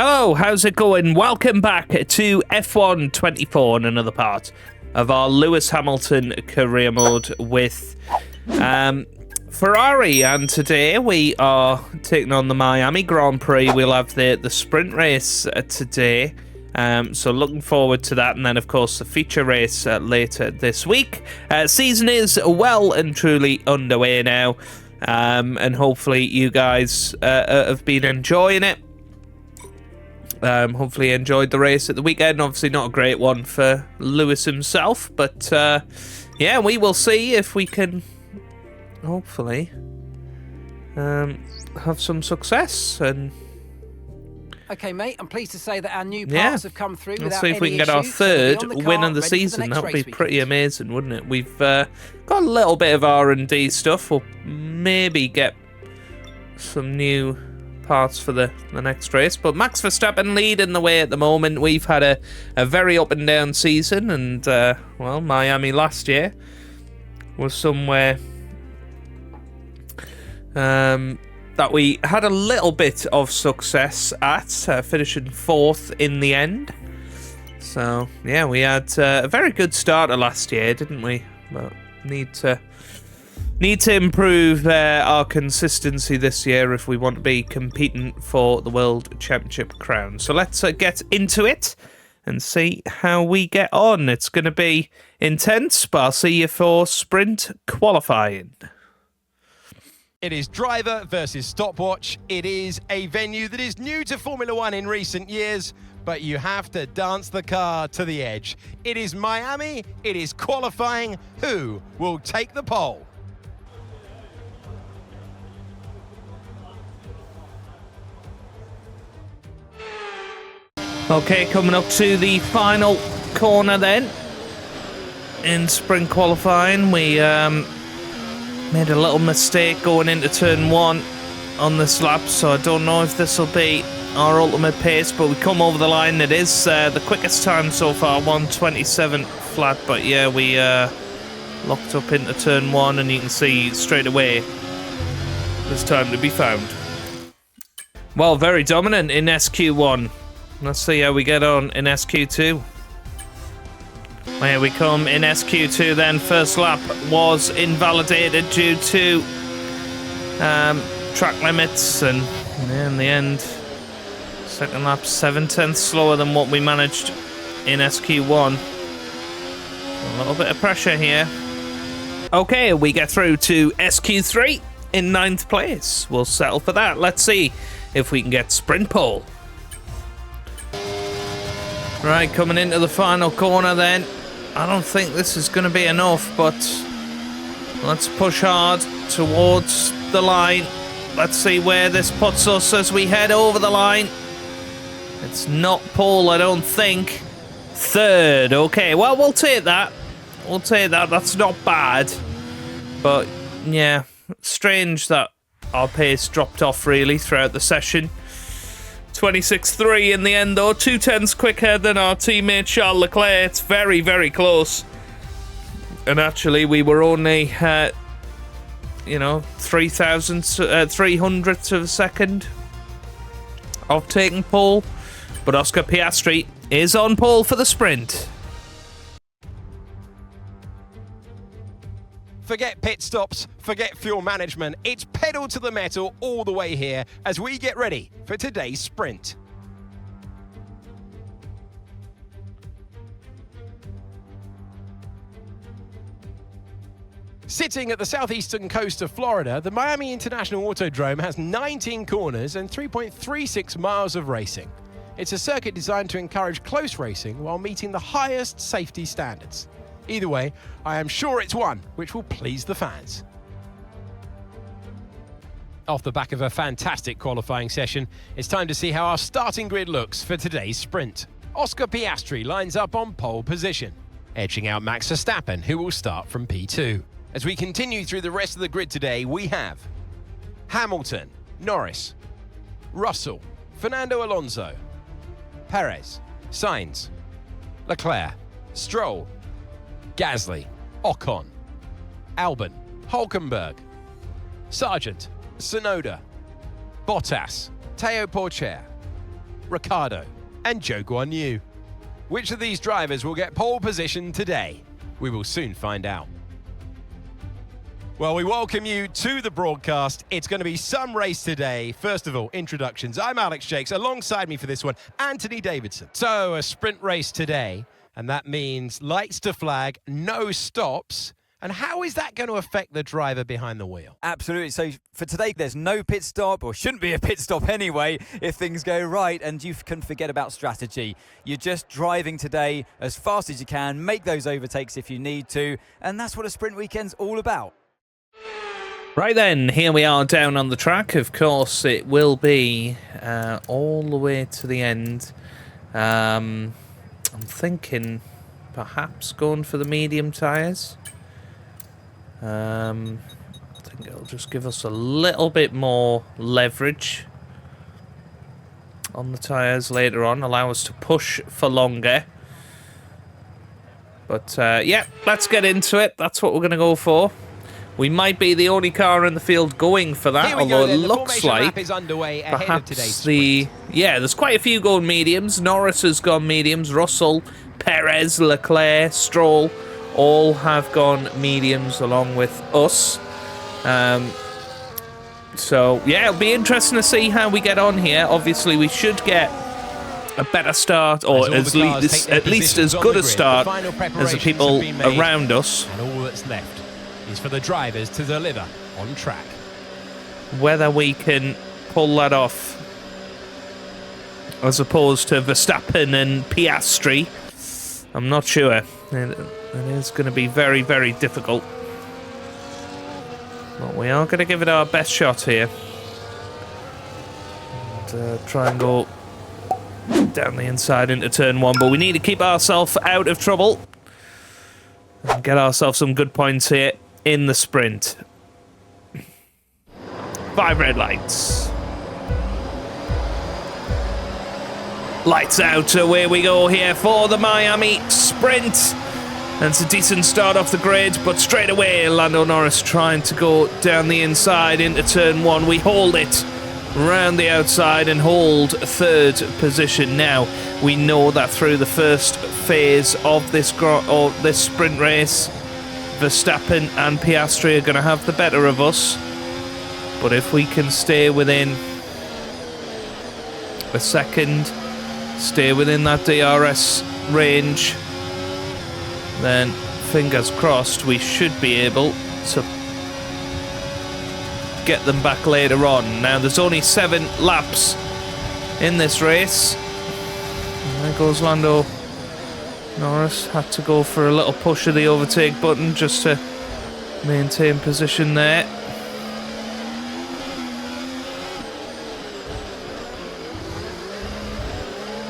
Hello, how's it going? Welcome back to F1 24 and another part of our Lewis Hamilton career mode with Ferrari. And today we are taking on the Miami Grand Prix. We'll have the sprint race today. So looking forward to that. And then, of course, the feature race later this week. Season is well and truly underway now. And hopefully you guys have been enjoying it. Hopefully enjoyed the race at the weekend. Obviously not a great one for Lewis himself, but yeah, we will see if we can hopefully have some success. And okay, mate, I'm pleased to say that our new parts have come through. Let's see if we can get our third win of the season. That would be pretty amazing, wouldn't it? We've got a little bit of R&D stuff. We'll maybe get some new parts for the next race, but Max Verstappen leading the way at the moment. We've had a very up and down season, and well, Miami last year was somewhere that we had a little bit of success at, finishing 4th in the end. So yeah, we had a very good starter last year, didn't we? But need to improve our consistency this year if we want to be competing for the World Championship crown. So let's get into it and see how we get on. It's going to be intense, but I'll see you for sprint qualifying. It is driver versus stopwatch. It is a venue that is new to Formula One in recent years, but you have to dance the car to the edge. It is Miami. It is qualifying. Who will take the pole? Okay, coming up to the final corner then. In sprint qualifying, we made a little mistake going into turn 1 on this lap, so I don't know if this will be our ultimate pace, but we come over the line. It is the quickest time so far, 1:27 flat, but yeah, we locked up into turn 1, and you can see straight away there's time to be found. Well, very dominant in SQ1. Let's see how we get on in SQ2. Here we come in SQ2 then. First lap was invalidated due to track limits, and in the end, second lap 7/10 slower than what we managed in SQ1. A little bit of pressure here. Okay, we get through to SQ3 in 9th place. We'll settle for that. Let's see if we can get sprint pole. Right, coming into the final corner then. I don't think this is going to be enough, but let's push hard towards the line. Let's see where this puts us as we head over the line. It's not pole, I don't think. 3rd, okay, well, we'll take that. We'll take that, that's not bad. But, yeah, strange that our pace dropped off, really, throughout the session. 26.3 in the end, though. 2/10 quicker than our teammate Charles Leclerc. It's very, very close. And actually, we were only, 300ths of a second of taking pole. But Oscar Piastri is on pole for the sprint. Forget pit stops, forget fuel management. It's pedal to the metal all the way here as we get ready for today's sprint. Sitting at the southeastern coast of Florida, the Miami International Autodrome has 19 corners and 3.36 miles of racing. It's a circuit designed to encourage close racing while meeting the highest safety standards. Either way, I am sure it's one which will please the fans. Off the back of a fantastic qualifying session, it's time to see how our starting grid looks for today's sprint. Oscar Piastri lines up on pole position, edging out Max Verstappen, who will start from P2. As we continue through the rest of the grid today, we have Hamilton, Norris, Russell, Fernando Alonso, Perez, Sainz, Leclerc, Stroll, Gasly, Ocon, Albon, Hulkenberg, Sargent, Tsunoda, Bottas, Teo Porcher, Ricciardo, and Zhou Guanyu. Which of these drivers will get pole position today? We will soon find out. Well, we welcome you to the broadcast. It's going to be some race today. First of all, introductions. I'm Alex Jakes. Alongside me for this one, Anthony Davidson. So, a sprint race today, and that means lights to flag, no stops. And how is that going to affect the driver behind the wheel? Absolutely. So for today, there's no pit stop, or shouldn't be a pit stop anyway, if things go right, and you can forget about strategy. You're just driving today as fast as you can, make those overtakes if you need to, and that's what a sprint weekend's all about. Right then, here we are down on the track. Of course, it will be all the way to the end. I'm thinking perhaps going for the medium tyres. I think it'll just give us a little bit more leverage on the tyres later on, allow us to push for longer. But yeah, let's get into it. That's what we're going to go for. We might be the only car in the field going for that, although it looks like perhaps there's quite a few going mediums. Norris has gone mediums, Russell, Perez, Leclerc, Stroll, all have gone mediums along with us. So yeah, it'll be interesting to see how we get on here. Obviously, we should get a better start, or at least as good a start as the people around us. And all that's left is for the drivers to deliver on track. Whether we can pull that off, as opposed to Verstappen and Piastri, I'm not sure. It is going to be very, very difficult. But we are going to give it our best shot here. And try and go down the inside into turn one. But we need to keep ourselves out of trouble and get ourselves some good points here in the sprint. 5 red lights. Lights out, away we go here for the Miami sprint. And it's a decent start off the grid, but straight away Lando Norris trying to go down the inside into turn one. We hold it round the outside and hold 3rd position. Now we know that through the first phase of this sprint race, Verstappen and Piastri are going to have the better of us. But if we can stay within a second, stay within that DRS range, then fingers crossed we should be able to get them back later on. Now there's only 7 laps in this race. And there goes Lando Norris. Had to go for a little push of the overtake button just to maintain position there.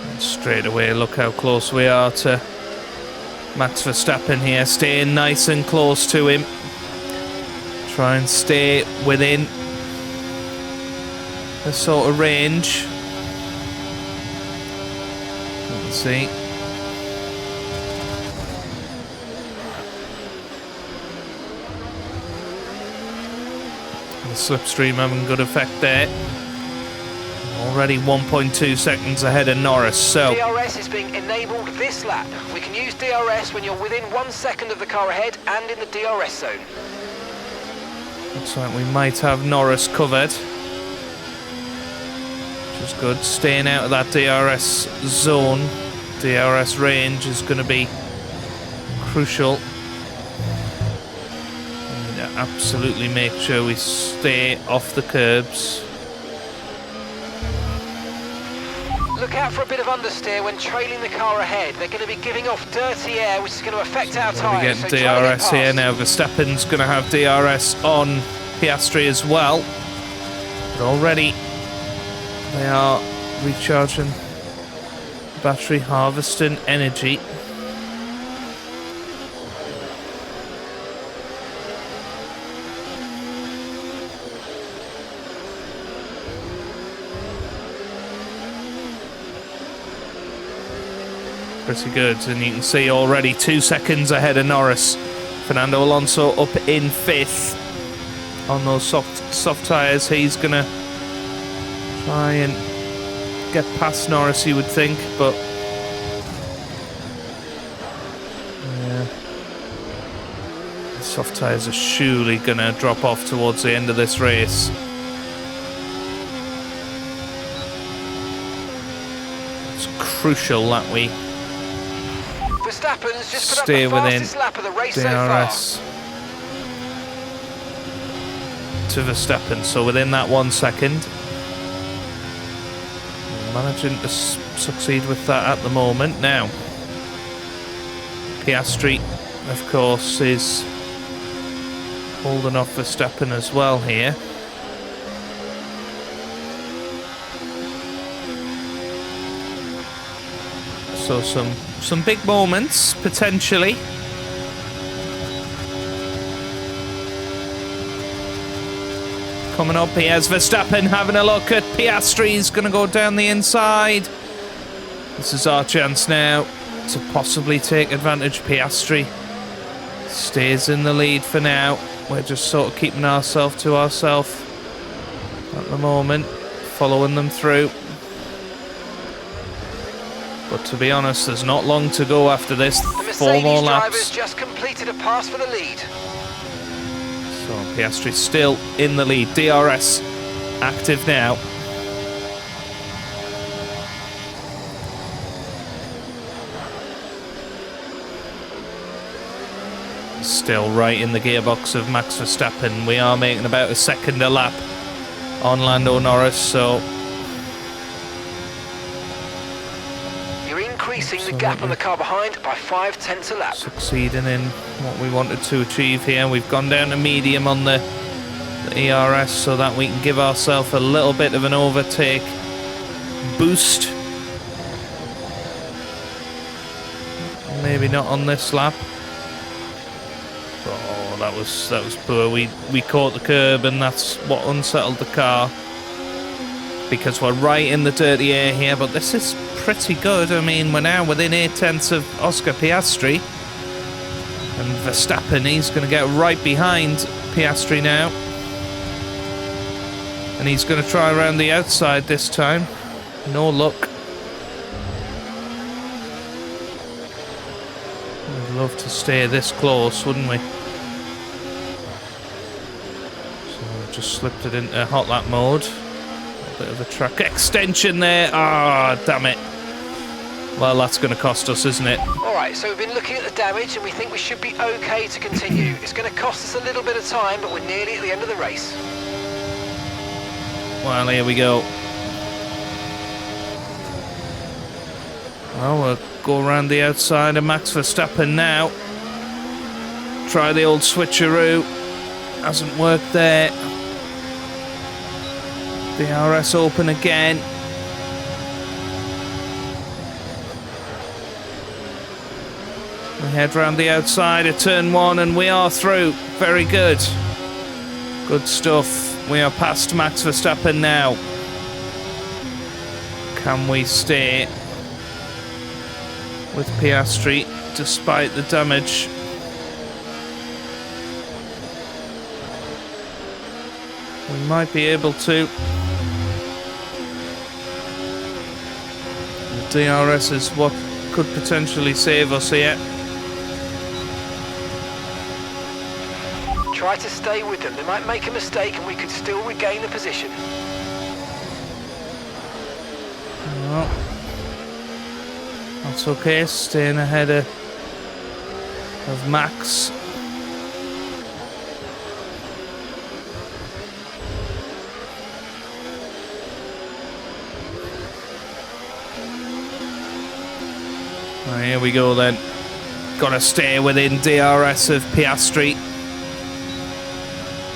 And straight away, look how close we are to Max Verstappen here, staying nice and close to him. Try and stay within a sort of range. Let's see. The slipstream having good effect there. Already 1.2 seconds ahead of Norris, so... DRS is being enabled this lap. We can use DRS when you're within 1 second of the car ahead and in the DRS zone. Looks like we might have Norris covered. Which is good. Staying out of that DRS zone, DRS range is going to be crucial. We need to absolutely make sure we stay off the curbs. Look out for a bit of understeer when trailing the car ahead. They're going to be giving off dirty air, which is going to affect our tyres. We're getting DRS here now. Verstappen's going to have DRS on Piastri as well. But already they are recharging battery, harvesting energy. Pretty good, and you can see already 2 seconds ahead of Norris. Fernando Alonso up in 5th on those soft tyres. He's gonna try and get past Norris, you would think, but yeah, the soft tyres are surely going to drop off towards the end of this race. It's crucial that we Verstappen's just put stay up the within fastest lap of the race DRS so to Verstappen, so within that 1 second. Managing to succeed with that at the moment. Now, Piastri, of course, is holding off Verstappen as well here. So some big moments potentially. Coming up, here's Verstappen having a look at Piastri. He's going to go down the inside. This is our chance now to possibly take advantage. Piastri stays in the lead for now. We're just sort of keeping ourselves to ourselves at the moment, following them through. But to be honest, there's not long to go after this. the 4 more Mercedes laps. drivers just completed a pass for the lead. So Piastri still in the lead. DRS active now. Still right in the gearbox of Max Verstappen. We are making about a second a lap on Lando Norris, so You're increasing the gap on the car behind by 0.5 a lap. succeeding in what we wanted to achieve here. We've gone down to medium on the ERS so that we can give ourselves a little bit of an overtake boost. Maybe not on this lap. Oh, that was poor. We caught the curb, and that's what unsettled the car, because we're right in the dirty air here. But this is pretty good. I mean, we're now within 0.8 of Oscar Piastri, and Verstappen, he's going to get right behind Piastri now, and he's going to try around the outside this time. No luck. We'd love to stay this close, wouldn't we? So we just slipped it into hot lap mode. A bit of a track extension there. Ah, damn it. Well, that's going to cost us, isn't it? Alright, so we've been looking at the damage and we think we should be okay to continue. It's going to cost us a little bit of time, but we're nearly at the end of the race. Well, here we go. Well, we'll go around the outside of Max Verstappen now. Try the old switcheroo. Hasn't worked there. DRS open again. We head round the outside of turn 1 and we are through. Very good. Good stuff. We are past Max Verstappen now. Can we stay with Piastri despite the damage? We might be able to. The DRS is what could potentially save us here. Try to stay with them. They might make a mistake and we could still regain the position. Well, that's okay, staying ahead of Max. Right, here we go then. Gotta stay within DRS of Piastri.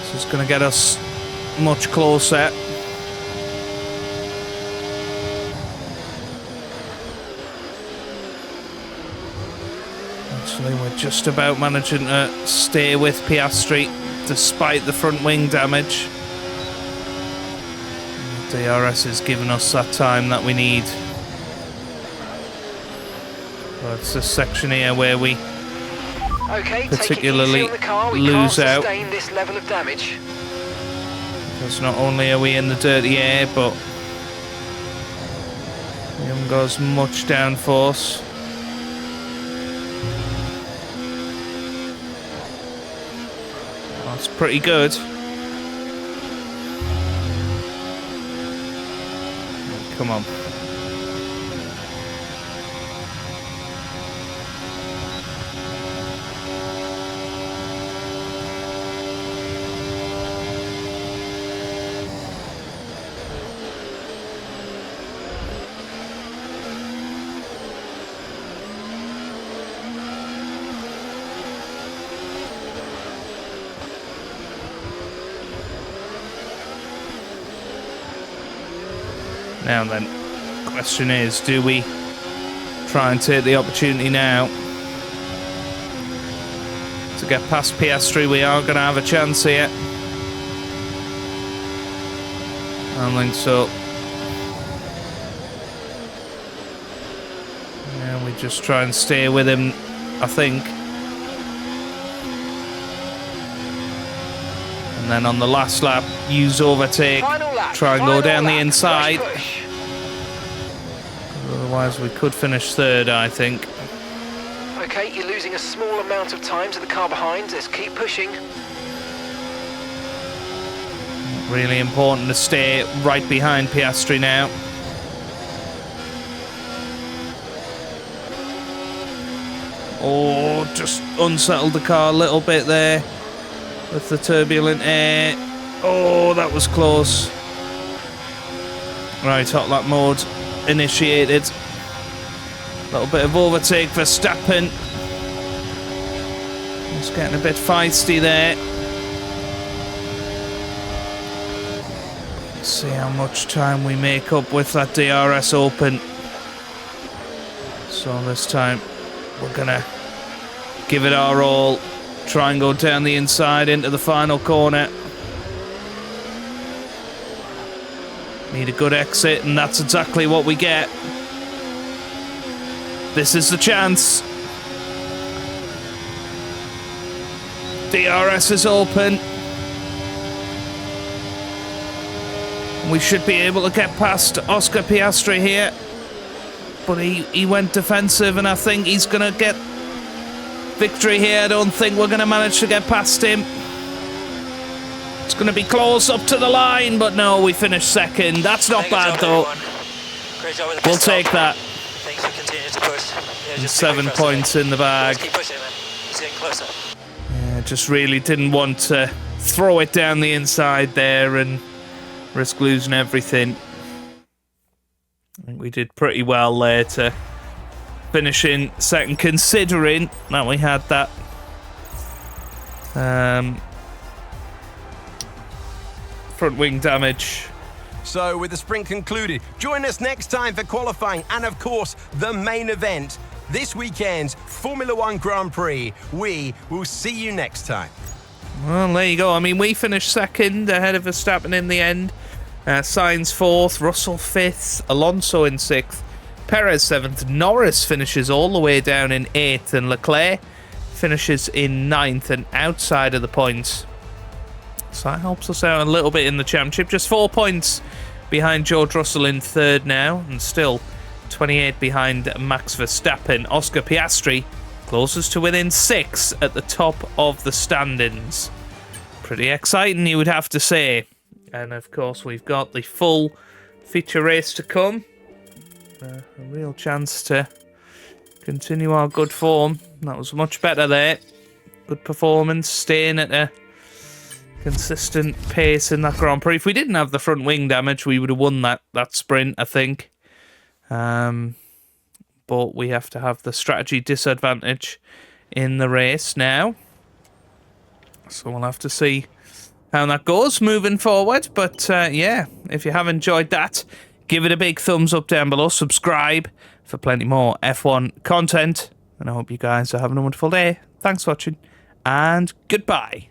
This is gonna get us much closer. Actually, we're just about managing to stay with Piastri despite the front wing damage. The DRS is giving us that time that we need. But it's this section here where we particularly lose out. Sustain this level of damage. Because not only are we in the dirty air, but We haven't got as much downforce. That's pretty good. Come on. Now then, question is, do we try and take the opportunity now to get past Piastri? We are going to have a chance here. I don't think so. Yeah, we just try and stay with him, I think. And then on the last lap, use overtake, try and go down the inside. Otherwise, we could finish third, I think. Okay, you're losing a small amount of time to the car behind. Let's keep pushing. Really important to stay right behind Piastri now. Oh, just unsettled the car a little bit there with the turbulent air. Oh, that was close. Right, hot lap mode initiated. A little bit of overtake for Verstappen. It's getting a bit feisty there. Let's see how much time we make up with that DRS open. So this time we're gonna give it our all. Try and go down the inside into the final corner. Need a good exit, and that's exactly what we get. This is the chance. DRS is open. We should be able to get past Oscar Piastri here. But he went defensive, and I think he's going to get victory here. I don't think we're going to manage to get past him. It's going to be close up to the line, but no, we finished second. That's not bad, though. We'll take that. And 7 points in the bag. Yeah, just really didn't want to throw it down the inside there and risk losing everything. I think we did pretty well there to finish in second, considering that we had that front wing damage. So with the sprint concluded, join us next time for qualifying and of course the main event, this weekend's Formula One Grand Prix. We will see you next time. Well, there you go. I mean, we finished second ahead of Verstappen in the end. Sainz fourth, Russell fifth, Alonso in sixth, Perez seventh, Norris finishes all the way down in eighth, and Leclerc finishes in ninth and outside of the points. So that helps us out a little bit in the championship. Just 4 points behind George Russell in third now, and still 28 behind Max Verstappen. Oscar Piastri closest to within 6 at the top of the standings. Pretty exciting, you would have to say. And of course, we've got the full feature race to come. A real chance to continue our good form. That was much better there. Good performance, staying at a consistent pace in that Grand Prix. If we didn't have the front wing damage, we would have won that sprint, I think. But we have to have the strategy disadvantage in the race now. So we'll have to see how that goes moving forward. But yeah, if you have enjoyed that, give it a big thumbs up down below. Subscribe for plenty more F1 content. And I hope you guys are having a wonderful day. Thanks for watching, and goodbye.